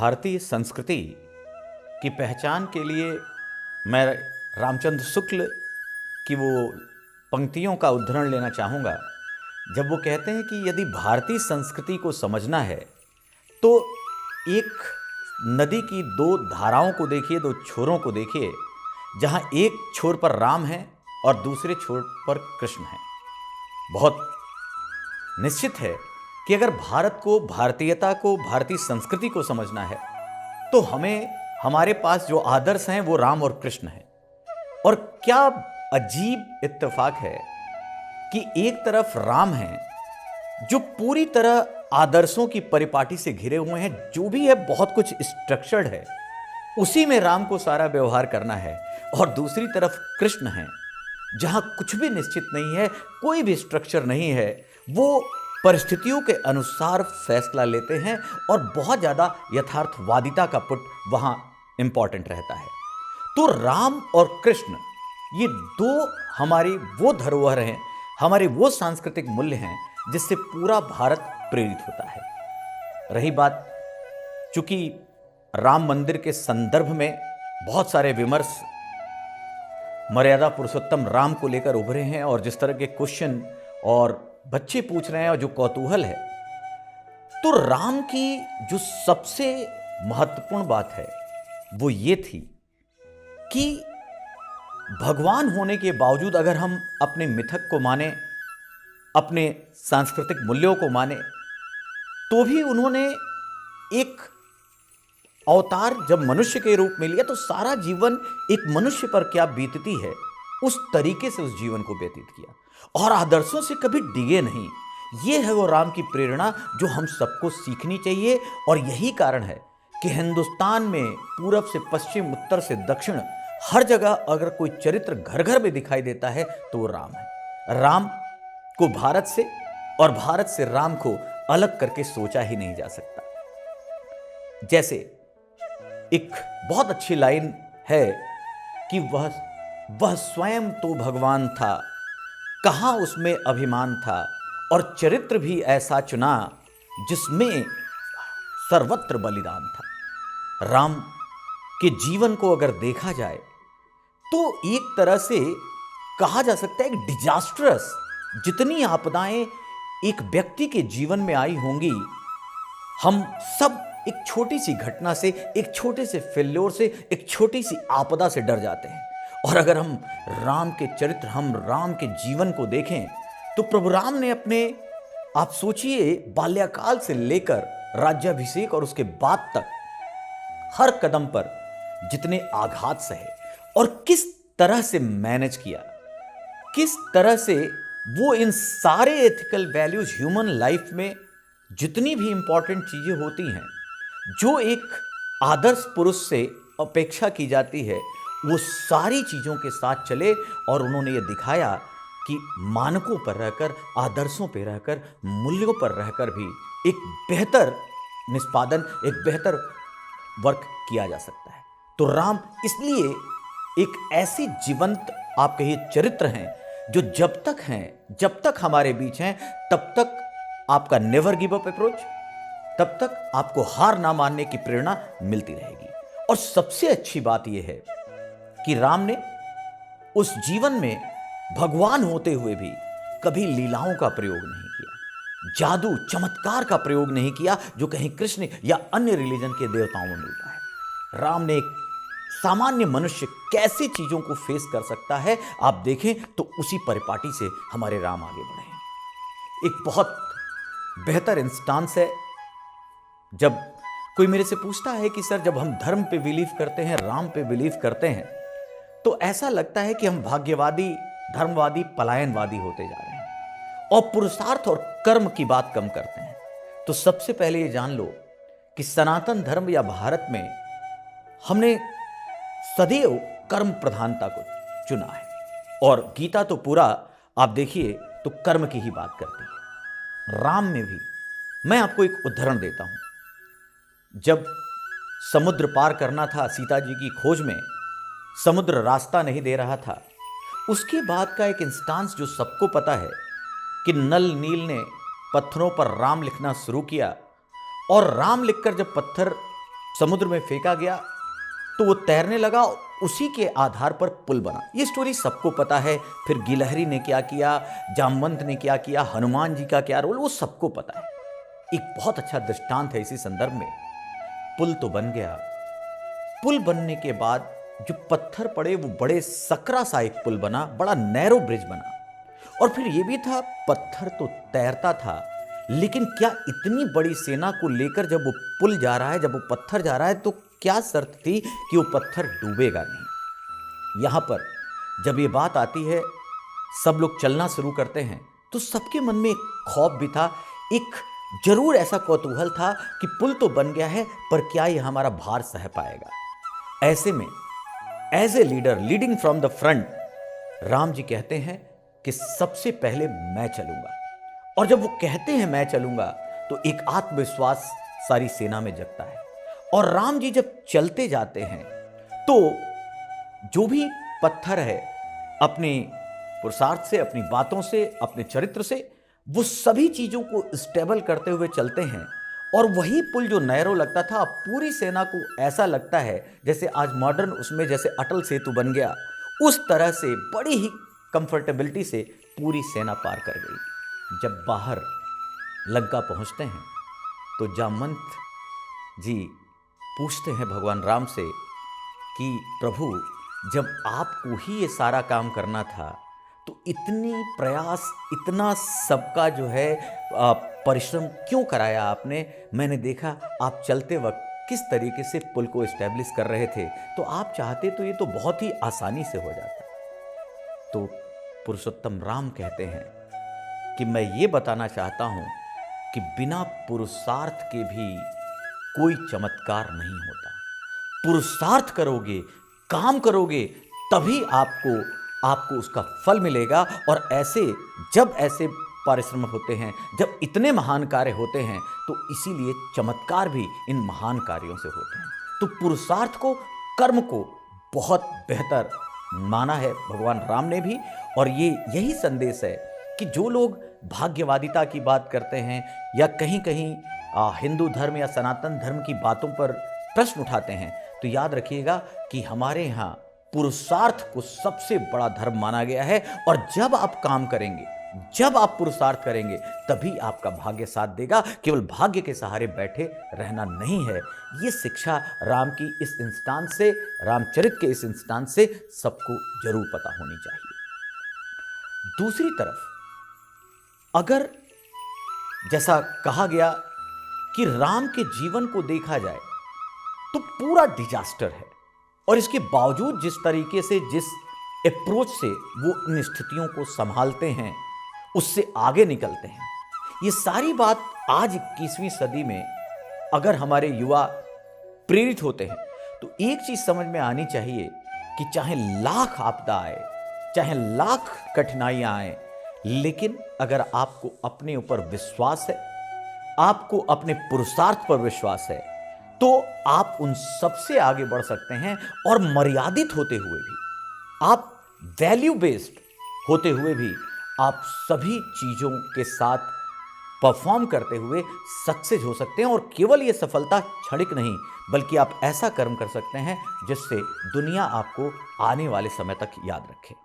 भारतीय संस्कृति की पहचान के लिए मैं रामचंद्र शुक्ल की वो पंक्तियों का उद्धरण लेना चाहूँगा, जब वो कहते हैं कि यदि भारतीय संस्कृति को समझना है तो एक नदी की दो धाराओं को देखिए, दो छोरों को देखिए, जहाँ एक छोर पर राम है और दूसरे छोर पर कृष्ण है। बहुत निश्चित है कि अगर भारत को, भारतीयता को, भारतीय संस्कृति को समझना है तो हमें हमारे पास जो आदर्श हैं वो राम और कृष्ण हैं। और क्या अजीब इत्तेफाक है कि एक तरफ राम हैं जो पूरी तरह आदर्शों की परिपाटी से घिरे हुए हैं, जो भी है बहुत कुछ स्ट्रक्चर्ड है, उसी में राम को सारा व्यवहार करना है। और दूसरी तरफ कृष्ण हैं जहां कुछ भी निश्चित नहीं है, कोई भी स्ट्रक्चर नहीं है, वो परिस्थितियों के अनुसार फैसला लेते हैं और बहुत ज़्यादा यथार्थवादिता का पुट वहाँ इंपॉर्टेंट रहता है। तो राम और कृष्ण ये दो हमारी वो धरोहर हैं, हमारे वो सांस्कृतिक मूल्य हैं जिससे पूरा भारत प्रेरित होता है। रही बात, चूंकि राम मंदिर के संदर्भ में बहुत सारे विमर्श मर्यादा पुरुषोत्तम राम को लेकर उभरे हैं और जिस तरह के क्वेश्चन और बच्चे पूछ रहे हैं और जो कौतूहल है, तो राम की जो सबसे महत्वपूर्ण बात है वो ये थी कि भगवान होने के बावजूद अगर हम अपने मिथक को माने, अपने सांस्कृतिक मूल्यों को माने, तो भी उन्होंने एक अवतार जब मनुष्य के रूप में लिया तो सारा जीवन एक मनुष्य पर क्या बीतती है उस तरीके से उस जीवन को व्यतीत किया और आदर्शों से कभी डिगे नहीं। ये है वो राम की प्रेरणा जो हम सबको सीखनी चाहिए। और यही कारण है कि हिंदुस्तान में पूरब से पश्चिम, उत्तर से दक्षिण, हर जगह अगर कोई चरित्र घर घर में दिखाई देता है तो वो राम है। राम को भारत से और भारत से राम को अलग करके सोचा ही नहीं जा सकता। जैसे एक बहुत अच्छी लाइन है कि वह स्वयं तो भगवान था, कहाँ उसमें अभिमान था, और चरित्र भी ऐसा चुना जिसमें सर्वत्र बलिदान था। राम के जीवन को अगर देखा जाए तो एक तरह से कहा जा सकता है कि डिजास्ट्रस जितनी आपदाएं एक व्यक्ति के जीवन में आई होंगी, हम सब एक छोटी सी घटना से, एक छोटे से फेल्योर से, एक छोटी सी आपदा से डर जाते हैं। और अगर हम राम के चरित्र, हम राम के जीवन को देखें तो प्रभु राम ने अपने, आप सोचिए, बाल्यकाल से लेकर राज्याभिषेक और उसके बाद तक हर कदम पर जितने आघात सहे और किस तरह से मैनेज किया, किस तरह से वो इन सारे एथिकल वैल्यूज, ह्यूमन लाइफ में जितनी भी इंपॉर्टेंट चीजें होती हैं जो एक आदर्श पुरुष से अपेक्षा की जाती है, वो सारी चीजों के साथ चले। और उन्होंने ये दिखाया कि मानकों पर रहकर, आदर्शों पर रहकर, मूल्यों पर रहकर भी एक बेहतर निष्पादन, एक बेहतर वर्क किया जा सकता है। तो राम इसलिए एक ऐसी जीवंत, आप कहिए, चरित्र हैं जो जब तक हैं, जब तक हमारे बीच हैं, तब तक आपका नेवर गिव अप अप्रोच, तब तक आपको हार ना मानने की प्रेरणा मिलती रहेगी। और सबसे अच्छी बात यह है कि राम ने उस जीवन में भगवान होते हुए भी कभी लीलाओं का प्रयोग नहीं किया, जादू, चमत्कार का प्रयोग नहीं किया जो कहीं कृष्ण या अन्य रिलीजन के देवताओं में मिलता है। राम ने एक सामान्य मनुष्य कैसे चीजों को फेस कर सकता है, आप देखें तो उसी परिपाटी से हमारे राम आगे बढ़े हैं। एक बहुत बेहतर इंस्टांस है, जब कोई मेरे से पूछता है कि सर, जब हम धर्म पे बिलीव करते हैं, राम पे बिलीव करते हैं, तो ऐसा लगता है कि हम भाग्यवादी, धर्मवादी, पलायनवादी होते जा रहे हैं और पुरुषार्थ और कर्म की बात कम करते हैं। तो सबसे पहले ये जान लो कि सनातन धर्म या भारत में हमने सदैव कर्म प्रधानता को चुना है और गीता तो पूरा, आप देखिए, तो कर्म की ही बात करती है। राम में भी मैं आपको एक उदाहरण देता हूं। जब समुद्र पार करना था सीता जी की खोज में, समुद्र रास्ता नहीं दे रहा था, उसके बाद का एक इंस्टांस जो सबको पता है कि नल नील ने पत्थरों पर राम लिखना शुरू किया और राम लिखकर जब पत्थर समुद्र में फेंका गया तो वो तैरने लगा, उसी के आधार पर पुल बना। ये स्टोरी सबको पता है। फिर गिलहरी ने क्या किया, जामवंत ने क्या किया, हनुमान जी का क्या रोल, वो सबको पता है। एक बहुत अच्छा दृष्टांत है इसी संदर्भ में। पुल तो बन गया, पुल बनने के बाद जो पत्थर पड़े वो बड़े सकरा सा एक पुल बना, बड़ा नैरो ब्रिज बना। और फिर ये भी था, पत्थर तो तैरता था, लेकिन क्या इतनी बड़ी सेना को लेकर जब वो पुल जा रहा है, जब वो पत्थर जा रहा है, तो क्या शर्त थी कि वो पत्थर डूबेगा नहीं। यहां पर जब ये बात आती है, सब लोग चलना शुरू करते हैं, तो सबके मन में एक खौफ भी था, एक जरूर ऐसा कौतूहल था कि पुल तो बन गया है, पर क्या ये हमारा भार सह पाएगा। ऐसे में as a leader, leading from the front, Ram ji कहते हैं कि सबसे पहले मैं चलूंगा। और जब वो कहते हैं मैं चलूंगा, तो एक आत्मविश्वास सारी सेना में जगता है। और राम जी जब चलते जाते हैं, तो जो भी पत्थर है, अपने पुरुषार्थ से, अपनी बातों से, अपने चरित्र से, वो सभी चीजों को स्टेबल करते हुए चलते हैं। और वही पुल जो नैरो लगता था, पूरी सेना को ऐसा लगता है जैसे आज मॉडर्न उसमें जैसे अटल सेतु बन गया, उस तरह से बड़ी ही कंफर्टेबिलिटी से पूरी सेना पार कर गई। जब बाहर लंका पहुंचते हैं, तो जामवंत जी पूछते हैं भगवान राम से कि प्रभु, जब आपको ही ये सारा काम करना था, तो इतनी प्रयास, इतना सबका जो है परिश्रम क्यों कराया आपने? मैंने देखा आप चलते वक्त किस तरीके से पुल को एस्टेब्लिश कर रहे थे, तो आप चाहते तो ये तो बहुत ही आसानी से हो जाता। तो पुरुषोत्तम राम कहते हैं कि मैं ये बताना चाहता हूं कि बिना पुरुषार्थ के भी कोई चमत्कार नहीं होता। पुरुषार्थ करोगे, काम करोगे, तभी आपको उसका फल मिलेगा। और जब ऐसे परिश्रम होते हैं, जब इतने महान कार्य होते हैं, तो इसीलिए चमत्कार भी इन महान कार्यों से होते हैं। तो पुरुषार्थ को, कर्म को बहुत बेहतर माना है भगवान राम ने भी। और यही संदेश है कि जो लोग भाग्यवादिता की बात करते हैं, या कहीं कहीं हिंदू धर्म या सनातन धर्म की बातों पर प्रश्न उठाते हैं, तो याद रखिएगा कि हमारे यहाँ पुरुषार्थ को सबसे बड़ा धर्म माना गया है। और जब आप काम करेंगे, जब आप पुरुषार्थ करेंगे, तभी आपका भाग्य साथ देगा। केवल भाग्य के सहारे बैठे रहना नहीं है। ये शिक्षा राम की इस इंस्टांस से, रामचरित के इस इंस्टांस से सबको जरूर पता होनी चाहिए। दूसरी तरफ, अगर जैसा कहा गया कि राम के जीवन को देखा जाए, तो पूरा डिजास्टर है। और इसके बावजूद जिस तरीके से, जिस अप्रोच से वो इन स्थितियों को संभालते हैं, उससे आगे निकलते हैं, ये सारी बात आज 21वीं सदी में अगर हमारे युवा प्रेरित होते हैं, तो एक चीज समझ में आनी चाहिए कि चाहे लाख आपदा आए, चाहे लाख कठिनाइयां आए, लेकिन अगर आपको अपने ऊपर विश्वास है, आपको अपने पुरुषार्थ पर विश्वास है, तो आप उन सबसे आगे बढ़ सकते हैं। और मर्यादित होते हुए भी, आप वैल्यू बेस्ड होते हुए भी, आप सभी चीजों के साथ परफॉर्म करते हुए सक्सेस हो सकते हैं। और केवल ये सफलता क्षणिक नहीं, बल्कि आप ऐसा कर्म कर सकते हैं जिससे दुनिया आपको आने वाले समय तक याद रखे।